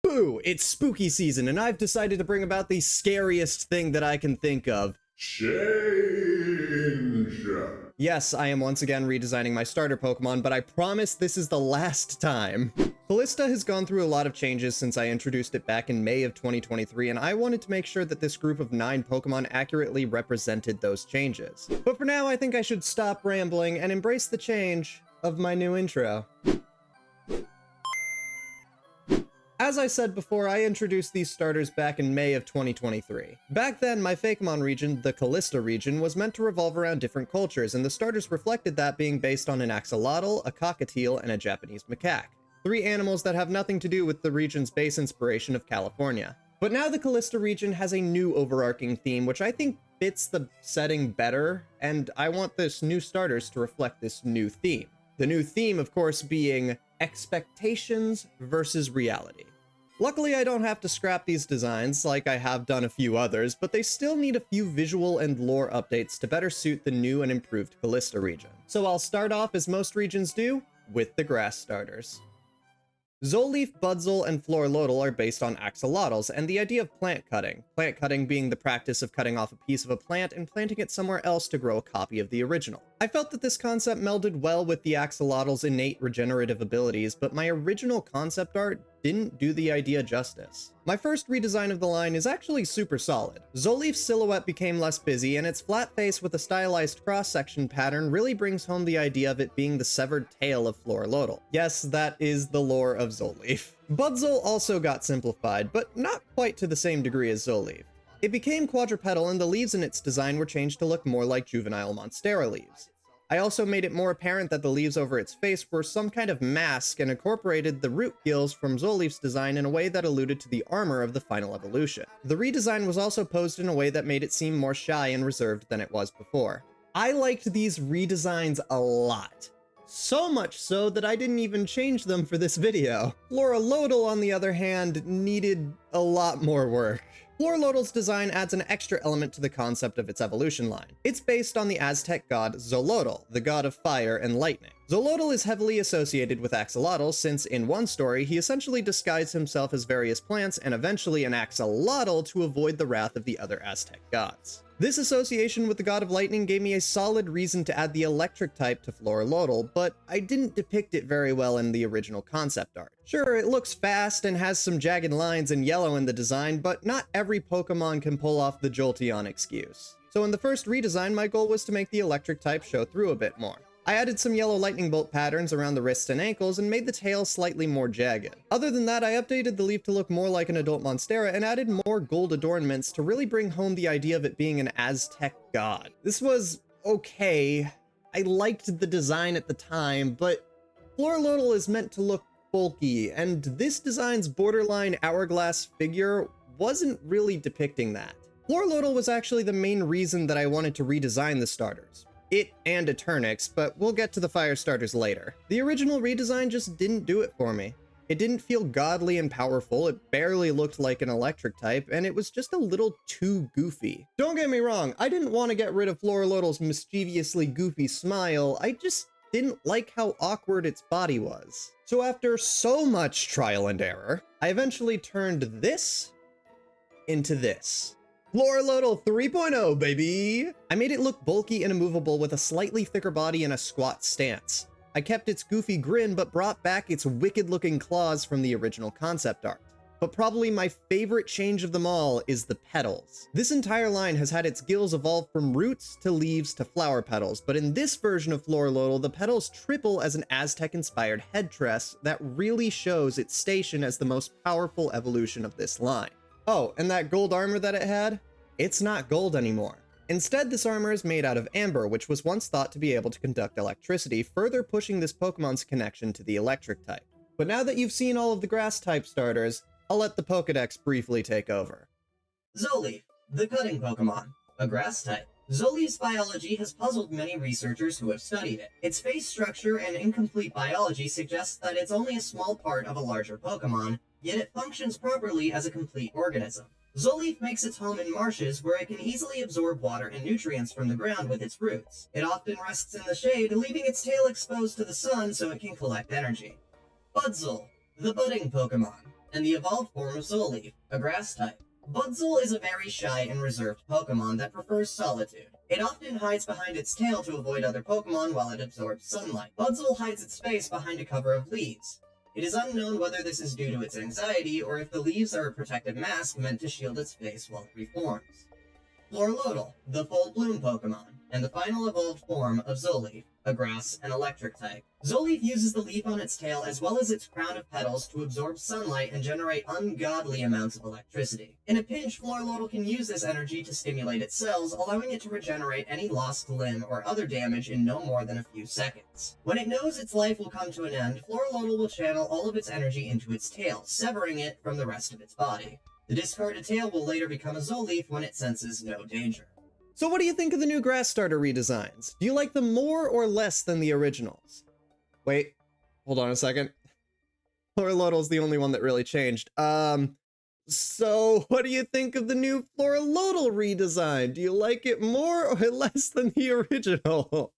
Boo! It's spooky season, and I've decided to bring about the scariest thing that I can think of. Change! Yes, I am once again redesigning my starter Pokemon, but I promise this is the last time. Kalista has gone through a lot of changes since I introduced it back in May of 2023, and I wanted to make sure that this group of 9 Pokemon accurately represented those changes. But for now, I think I should stop rambling and embrace the change of my new intro. As I said before, I introduced these starters back in May of 2023. Back then, my Fakemon region, the Kalista region, was meant to revolve around different cultures, and the starters reflected that, being based on an axolotl, a cockatiel, and a Japanese macaque. 3 animals that have nothing to do with the region's base inspiration of California. But now the Kalista region has a new overarching theme, which I think fits the setting better, and I want this new starters to reflect this new theme. The new theme, of course, being expectations versus reality. Luckily, I don't have to scrap these designs like I have done a few others, but they still need a few visual and lore updates to better suit the new and improved Kalista region. So I'll start off, as most regions do, with the grass starters. Zolleaf, Budzol, and Florlotl are based on axolotls and the idea of plant cutting being the practice of cutting off a piece of a plant and planting it somewhere else to grow a copy of the original. I felt that this concept melded well with the axolotl's innate regenerative abilities, but my original concept art didn't do the idea justice. My first redesign of the line is actually super solid. Zolleaf's silhouette became less busy, and its flat face with a stylized cross-section pattern really brings home the idea of it being the severed tail of Florlotl. Yes, that is the lore of Zolleaf. Budzol also got simplified, but not quite to the same degree as Zolleaf. It became quadrupedal, and the leaves in its design were changed to look more like juvenile Monstera leaves. I also made it more apparent that the leaves over its face were some kind of mask and incorporated the root gills from Zolleaf's design in a way that alluded to the armor of the final evolution. The redesign was also posed in a way that made it seem more shy and reserved than it was before. I liked these redesigns a lot. So much so that I didn't even change them for this video. Florlotl, on the other hand, needed a lot more work. Florlotl's design adds an extra element to the concept of its evolution line. It's based on the Aztec god Xolotl, the god of fire and lightning. Xolotl is heavily associated with axolotls since, in one story, he essentially disguised himself as various plants and eventually an axolotl to avoid the wrath of the other Aztec gods. This association with the god of lightning gave me a solid reason to add the electric type to Florlotl, but I didn't depict it very well in the original concept art. Sure, it looks fast and has some jagged lines and yellow in the design, but not every Pokemon can pull off the Jolteon excuse. So in the first redesign, my goal was to make the electric type show through a bit more. I added some yellow lightning bolt patterns around the wrists and ankles and made the tail slightly more jagged. Other than that, I updated the leaf to look more like an adult Monstera and added more gold adornments to really bring home the idea of it being an Aztec god. This was okay. I liked the design at the time, but Florlotl is meant to look bulky, and this design's borderline hourglass figure wasn't really depicting that. Florlotl was actually the main reason that I wanted to redesign the starters. It and Eternix, but we'll get to the fire starters later. The original redesign just didn't do it for me. It didn't feel godly and powerful, it barely looked like an electric type, and it was just a little too goofy. Don't get me wrong, I didn't want to get rid of Florlotl's mischievously goofy smile, I just didn't like how awkward its body was. So after so much trial and error, I eventually turned this into this. Florlotl 3.0, baby! I made it look bulky and immovable with a slightly thicker body and a squat stance. I kept its goofy grin, but brought back its wicked-looking claws from the original concept art. But probably my favorite change of them all is the petals. This entire line has had its gills evolve from roots to leaves to flower petals, but in this version of Florlotl, the petals triple as an Aztec-inspired headtress that really shows its station as the most powerful evolution of this line. Oh, and that gold armor that it had? It's not gold anymore. Instead, this armor is made out of amber, which was once thought to be able to conduct electricity, further pushing this Pokemon's connection to the electric type. But now that you've seen all of the grass type starters, I'll let the Pokedex briefly take over. Zolleaf, the cutting Pokemon, a grass type. Zolleaf's biology has puzzled many researchers who have studied it. Its face structure and incomplete biology suggests that it's only a small part of a larger Pokemon, yet it functions properly as a complete organism. Zolleaf makes its home in marshes where it can easily absorb water and nutrients from the ground with its roots. It often rests in the shade, leaving its tail exposed to the sun so it can collect energy. Budzol, the budding Pokemon, and the evolved form of Zolleaf, a grass type. Budzul is a very shy and reserved Pokemon that prefers solitude. It often hides behind its tail to avoid other Pokemon while it absorbs sunlight. Budzul hides its face behind a cover of leaves. It is unknown whether this is due to its anxiety or if the leaves are a protective mask meant to shield its face while it reforms. Florlodal, the full bloom Pokemon, and the final evolved form of Zolleaf, a grass and electric type. Zolleaf uses the leaf on its tail as well as its crown of petals to absorb sunlight and generate ungodly amounts of electricity. In a pinch, Florlodal can use this energy to stimulate its cells, allowing it to regenerate any lost limb or other damage in no more than a few seconds. When it knows its life will come to an end, Florlodal will channel all of its energy into its tail, severing it from the rest of its body. The discarded tail will later become a Zolleaf when it senses no danger. So what do you think of the new grass starter redesigns? Do you like them more or less than the originals? Wait, hold on a second. Florlodal's the only one that really changed. So what do you think of the new Florlodal redesign? Do you like it more or less than the original?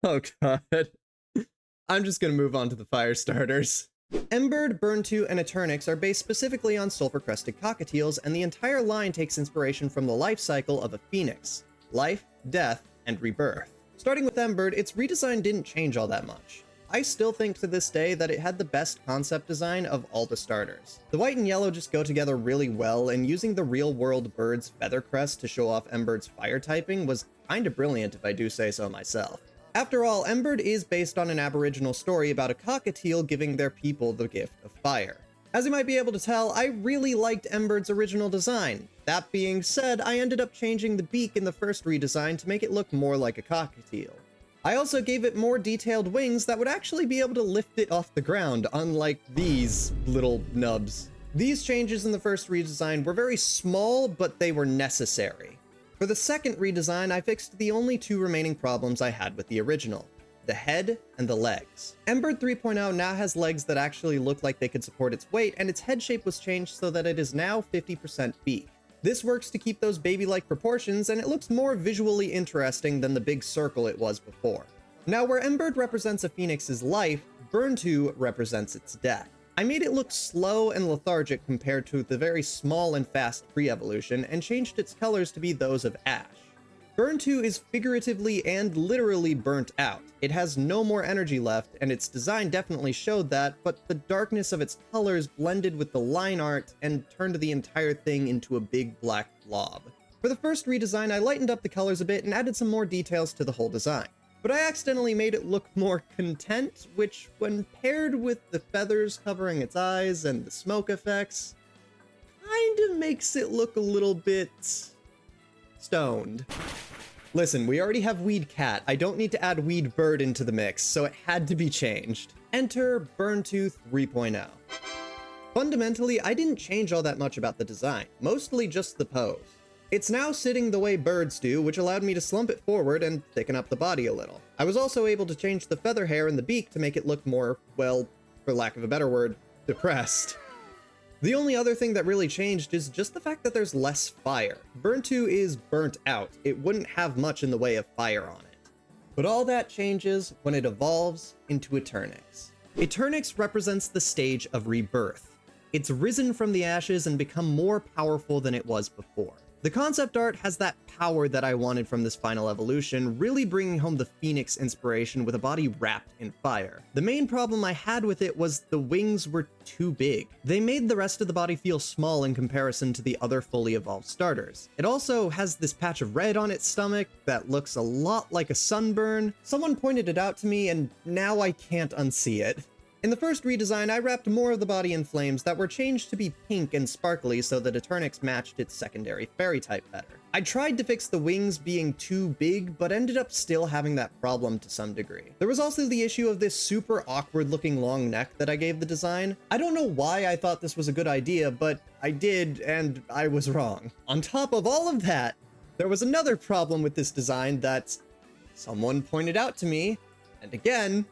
Oh god. I'm just gonna move on to the fire starters. Embered, Burntu, and Eternix are based specifically on sulfur-crested cockatiels, and the entire line takes inspiration from the life cycle of a phoenix. Life, death, and rebirth. Starting with Embered, its redesign didn't change all that much. I still think to this day that it had the best concept design of all the starters. The white and yellow just go together really well, and using the real-world bird's feather crest to show off Embered's fire typing was kinda brilliant if I do say so myself. After all, Embered is based on an Aboriginal story about a cockatiel giving their people the gift of fire. As you might be able to tell, I really liked Embered's original design. That being said, I ended up changing the beak in the first redesign to make it look more like a cockatiel. I also gave it more detailed wings that would actually be able to lift it off the ground, unlike these little nubs. These changes in the first redesign were very small, but they were necessary. For the second redesign, I fixed the only two remaining problems I had with the original: the head and the legs. Embered 3.0 now has legs that actually look like they could support its weight, and its head shape was changed so that it is now 50% beak. This works to keep those baby-like proportions, and it looks more visually interesting than the big circle it was before. Now, where Embered represents a phoenix's life, Burntu represents its death. I made it look slow and lethargic compared to the very small and fast pre-evolution, and changed its colors to be those of ash. Burntu is figuratively and literally burnt out. It has no more energy left, and its design definitely showed that, but the darkness of its colors blended with the line art and turned the entire thing into a big black blob. For the first redesign, I lightened up the colors a bit and added some more details to the whole design. But I accidentally made it look more content, which, when paired with the feathers covering its eyes and the smoke effects, kinda makes it look a little bit stoned. Listen, we already have Weed Cat. I don't need to add Weed Bird into the mix, so it had to be changed. Enter Burntu 3.0. Fundamentally, I didn't change all that much about the design, mostly just the pose. It's now sitting the way birds do, which allowed me to slump it forward and thicken up the body a little. I was also able to change the feather hair in the beak to make it look more, well, for lack of a better word, depressed. The only other thing that really changed is just the fact that there's less fire. Burntu is burnt out. It wouldn't have much in the way of fire on it. But all that changes when it evolves into Eternix. Eternix represents the stage of rebirth. It's risen from the ashes and become more powerful than it was before. The concept art has that power that I wanted from this final evolution, really bringing home the Phoenix inspiration with a body wrapped in fire. The main problem I had with it was the wings were too big. They made the rest of the body feel small in comparison to the other fully evolved starters. It also has this patch of red on its stomach that looks a lot like a sunburn. Someone pointed it out to me, and now I can't unsee it. In the first redesign, I wrapped more of the body in flames that were changed to be pink and sparkly so that Eternix matched its secondary fairy type better. I tried to fix the wings being too big, but ended up still having that problem to some degree. There was also the issue of this super awkward looking long neck that I gave the design. I don't know why I thought this was a good idea, but I did, and I was wrong. On top of all of that, there was another problem with this design that someone pointed out to me, and again,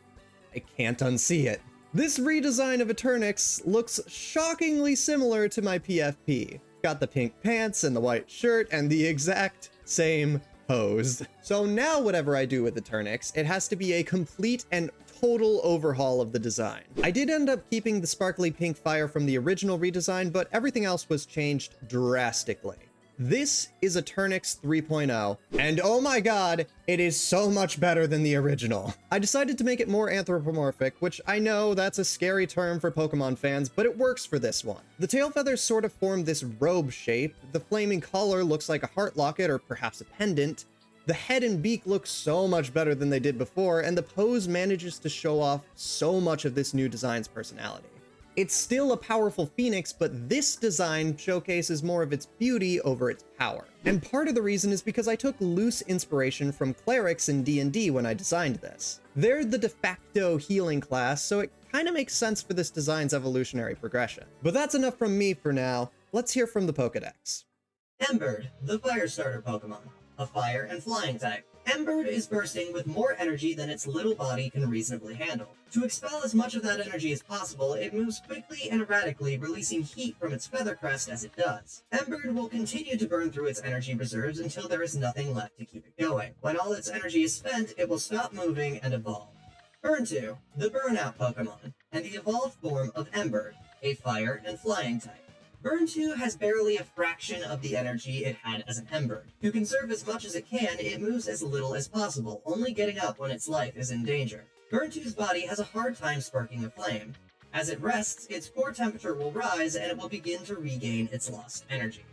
I can't unsee it. This redesign of Eternix looks shockingly similar to my PFP. Got the pink pants and the white shirt and the exact same posed. So now whatever I do with the Turnix, it has to be a complete and total overhaul of the design. I did end up keeping the sparkly pink fire from the original redesign, but everything else was changed drastically. This is a Turnix 3.0, and oh my god, it is so much better than the original. I decided to make it more anthropomorphic, which I know that's a scary term for Pokemon fans, but it works for this one. The tail feathers sort of form this robe shape, the flaming collar looks like a heart locket or perhaps a pendant, the head and beak look so much better than they did before, and the pose manages to show off so much of this new design's personality. It's still a powerful phoenix, but this design showcases more of its beauty over its power. And part of the reason is because I took loose inspiration from clerics in D&D when I designed this. They're the de facto healing class, so it kind of makes sense for this design's evolutionary progression. But that's enough from me for now. Let's hear from the Pokedex. Embered, the fire starter Pokemon, a fire and flying type. Embered is bursting with more energy than its little body can reasonably handle. To expel as much of that energy as possible, it moves quickly and erratically, releasing heat from its feather crest as it does. Embered will continue to burn through its energy reserves until there is nothing left to keep it going. When all its energy is spent, it will stop moving and evolve. Burntu, the burnout Pokemon, and the evolved form of Embered, a fire and flying type. Burntu has barely a fraction of the energy it had as an Embered. To conserve as much as it can, it moves as little as possible, only getting up when its life is in danger. Burntu's body has a hard time sparking a flame. As it rests, its core temperature will rise and it will begin to regain its lost energy.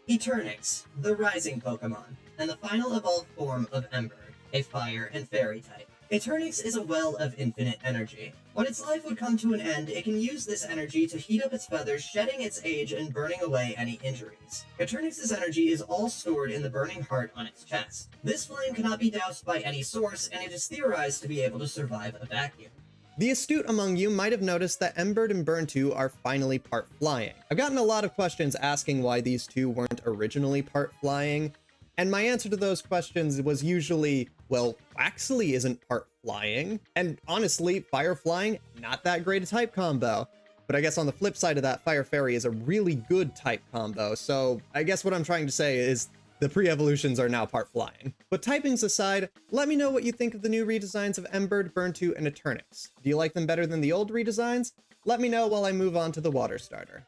Eternix, the rising Pokemon, and the final evolved form of Embered, a fire and fairy type. Eternix is a well of infinite energy. When its life would come to an end, it can use this energy to heat up its feathers, shedding its age and burning away any injuries. Eternix's energy is all stored in the burning heart on its chest. This flame cannot be doused by any source, and it is theorized to be able to survive a vacuum. The astute among you might have noticed that Embered and Burntu are finally part flying. I've gotten a lot of questions asking why these two weren't originally part flying, and my answer to those questions was usually, well, Waxley isn't part flying, and honestly, Fire Flying, not that great a type combo. But I guess on the flip side of that, Fire Fairy is a really good type combo, so I guess what I'm trying to say is the pre-evolutions are now part flying. But typings aside, let me know what you think of the new redesigns of Embered, Burntu, and Eternix. Do you like them better than the old redesigns? Let me know while I move on to the water starter.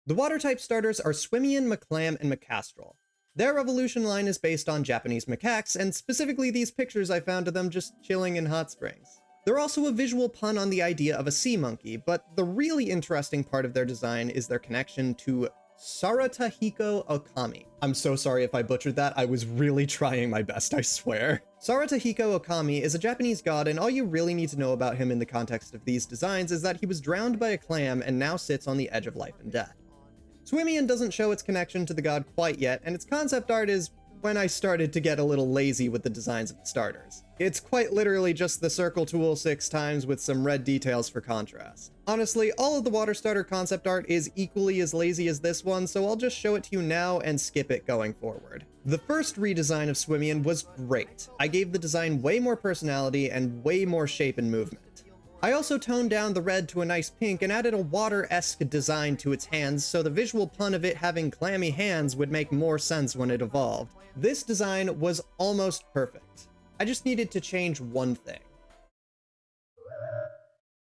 The water type starters are Swimian, Maclam, and Macastrol. Their evolution line is based on Japanese macaques, and specifically these pictures I found of them just chilling in hot springs. They're also a visual pun on the idea of a sea monkey, but the really interesting part of their design is their connection to Saratahiko Okami. I'm so sorry if I butchered that, I was really trying my best, I swear. Saratahiko Okami is a Japanese god, and all you really need to know about him in the context of these designs is that he was drowned by a clam and now sits on the edge of life and death. Swimian doesn't show its connection to the god quite yet, and its concept art is when I started to get a little lazy with the designs of the starters. It's quite literally just the circle tool 6 times with some red details for contrast. Honestly, all of the water starter concept art is equally as lazy as this one, so I'll just show it to you now and skip it going forward. The first redesign of Swimian was great. I gave the design way more personality and way more shape and movement. I also toned down the red to a nice pink and added a water-esque design to its hands, so the visual pun of it having clammy hands would make more sense when it evolved. This design was almost perfect. I just needed to change one thing.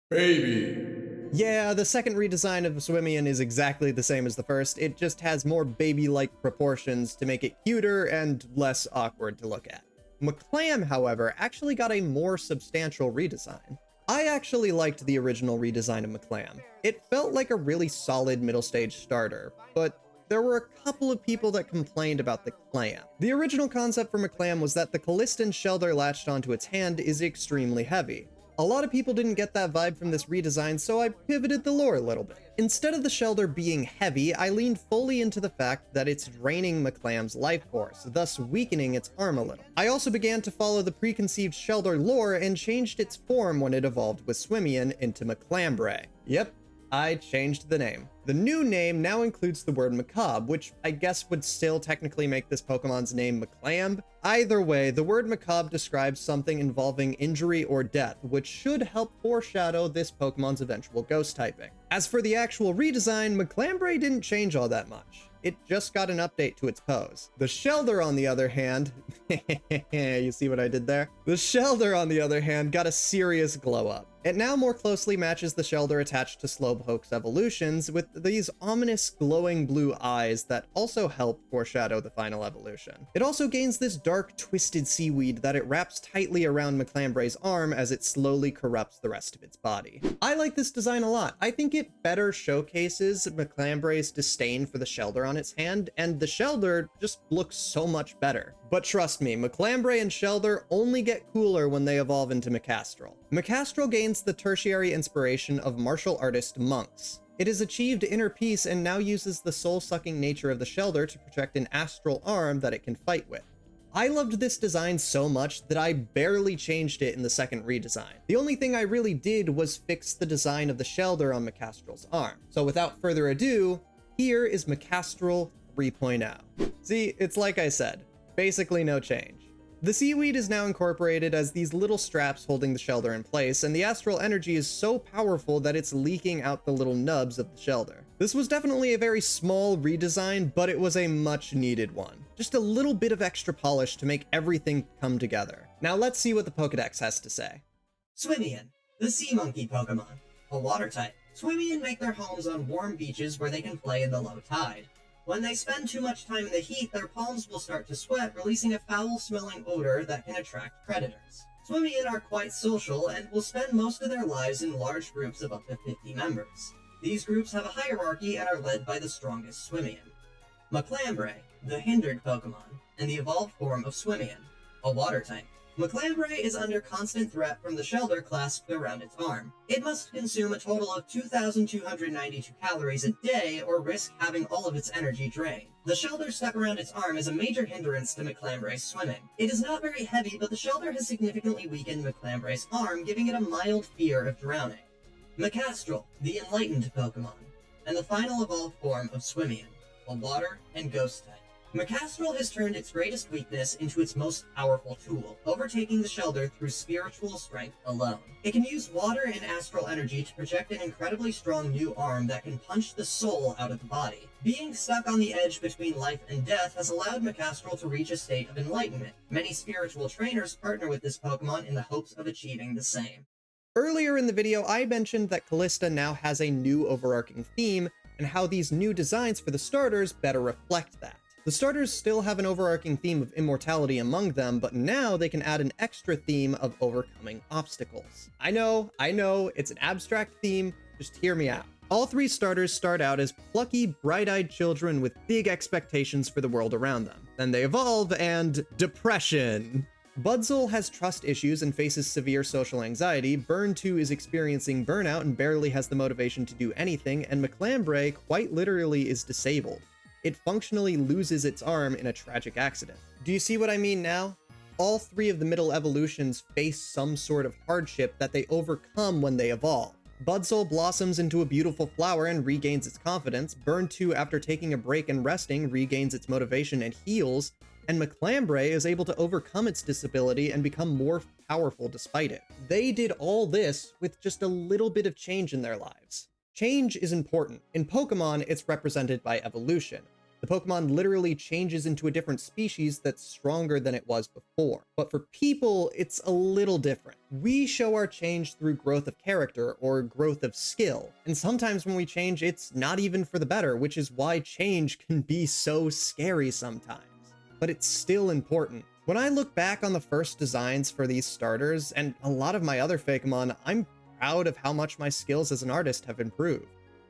Baby. Yeah, the second redesign of Swimian is exactly the same as the first, it just has more baby-like proportions to make it cuter and less awkward to look at. Maclam, however, actually got a more substantial redesign. I actually liked the original redesign of Maclam. It felt like a really solid middle stage starter, but there were a couple of people that complained about the clam. The original concept for Maclam was that the Kalistan shelter latched onto its hand is extremely heavy. A lot of people didn't get that vibe from this redesign, so I pivoted the lore a little bit. Instead of the shelter being heavy, I leaned fully into the fact that it's draining Maclam's life force, thus weakening its arm a little. I also began to follow the preconceived shelter lore and changed its form when it evolved with Swimian into Maclambre. Yep, I changed the name. The new name now includes the word macabre, which I guess would still technically make this Pokemon's name Maclamb. Either way, the word macabre describes something involving injury or death, which should help foreshadow this Pokemon's eventual ghost typing. As for the actual redesign, Maclambre didn't change all that much. it just got an update to its pose. The Shelder, on the other hand, you see what I did there? The Shelder, on the other hand, got a serious glow up. It now more closely matches the Shelder attached to Slowpoke's evolutions, with these ominous glowing blue eyes that also help foreshadow the final evolution. It also gains this dark, twisted seaweed that it wraps tightly around Maclambre's arm as it slowly corrupts the rest of its body. I like this design a lot. I think it better showcases Maclambre's disdain for the Shelder on its hand, and the Shelder just looks so much better. But trust me, Maclambre and Shelder only get cooler when they evolve into Macastrol. Macastrol gains the tertiary inspiration of martial artist monks. It has achieved inner peace and now uses the soul-sucking nature of the Shelder to project an astral arm that it can fight with. I loved this design so much that I barely changed it in the second redesign. The only thing I really did was fix the design of the Shelder on Macastrol's arm. So without further ado, here is Macastrol 3.0. See, it's like I said, basically no change. The seaweed is now incorporated as these little straps holding the Shelder in place, and the astral energy is so powerful that it's leaking out the little nubs of the Shelder. This was definitely a very small redesign, but it was a much needed one. Just a little bit of extra polish to make everything come together. Now let's see what the Pokédex has to say. Swimian, the sea monkey Pokemon. A water type. Swimian make their homes on warm beaches where they can play in the low tide. When they spend too much time in the heat, their palms will start to sweat, releasing a foul-smelling odor that can attract predators. Swimian are quite social and will spend most of their lives in large groups of up to 50 members. These groups have a hierarchy and are led by the strongest Swimian. Maclambre, the hindered Pokemon, and the evolved form of Swimian, a water type. Maclambre is under constant threat from the Shelder clasped around its arm. It must consume a total of 2,292 calories a day or risk having all of its energy drained. The Shelder stuck around its arm is a major hindrance to Maclambre's swimming. It is not very heavy, but the Shelder has significantly weakened Maclambre's arm, giving it a mild fear of drowning. Macastrol, the enlightened Pokemon, and the final evolved form of Swimian, a water and ghost type. Macastrol has turned its greatest weakness into its most powerful tool, overtaking the Shelder through spiritual strength alone. It can use water and astral energy to project an incredibly strong new arm that can punch the soul out of the body. Being stuck on the edge between life and death has allowed Macastrol to reach a state of enlightenment. Many spiritual trainers partner with this Pokemon in the hopes of achieving the same. Earlier in the video, I mentioned that Kalista now has a new overarching theme, and how these new designs for the starters better reflect that. The starters still have an overarching theme of immortality among them, but now they can add an extra theme of overcoming obstacles. I know, it's an abstract theme, just hear me out. All three starters start out as plucky, bright-eyed children with big expectations for the world around them. Then they evolve and depression. Budzol has trust issues and faces severe social anxiety, Burn 2 is experiencing burnout and barely has the motivation to do anything, and Maclambre quite literally is disabled. It functionally loses its arm in a tragic accident. Do you see what I mean now? All three of the middle evolutions face some sort of hardship that they overcome when they evolve. Budzol blossoms into a beautiful flower and regains its confidence, Burn 2 after taking a break and resting regains its motivation and heals, and Maclambre is able to overcome its disability and become more powerful despite it. They did all this with just a little bit of change in their lives. Change is important. In Pokemon, it's represented by evolution. The Pokemon literally changes into a different species that's stronger than it was before. But for people, it's a little different. We show our change through growth of character or growth of skill. And sometimes when we change, it's not even for the better, which is why change can be so scary sometimes. But it's still important. When I look back on the first designs for these starters, and a lot of my other Fakemon, I'm proud of how much my skills as an artist have improved.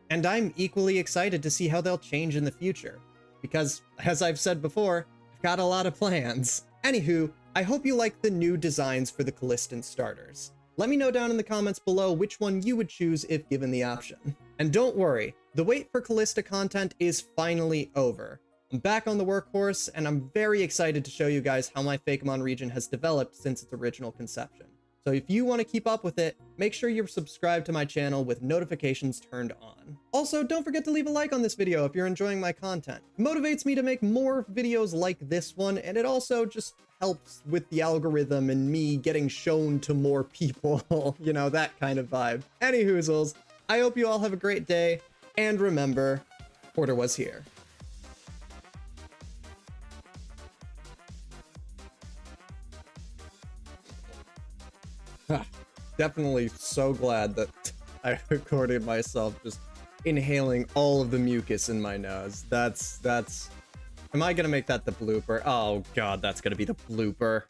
And I'm equally excited to see how they'll change in the future. Because, as I've said before, I've got a lot of plans. Anywho, I hope you like the new designs for the Kalistan starters. Let me know down in the comments below which one you would choose if given the option. And don't worry, the wait for Kalista content is finally over. I'm back on the workhorse, and I'm very excited to show you guys how my Fakemon region has developed since its original conception. So if you want to keep up with it, make sure you're subscribed to my channel with notifications turned on. Also, don't forget to leave a like on this video if you're enjoying my content. It motivates me to make more videos like this one, and it also just helps with the algorithm and me getting shown to more people. You know, that kind of vibe. Anyhoozles, I hope you all have a great day, and remember, Porter was here. definitely so glad that I recorded myself just inhaling all of the mucus in my nose. That's... Am I gonna make that the blooper? Oh god, that's gonna be the blooper.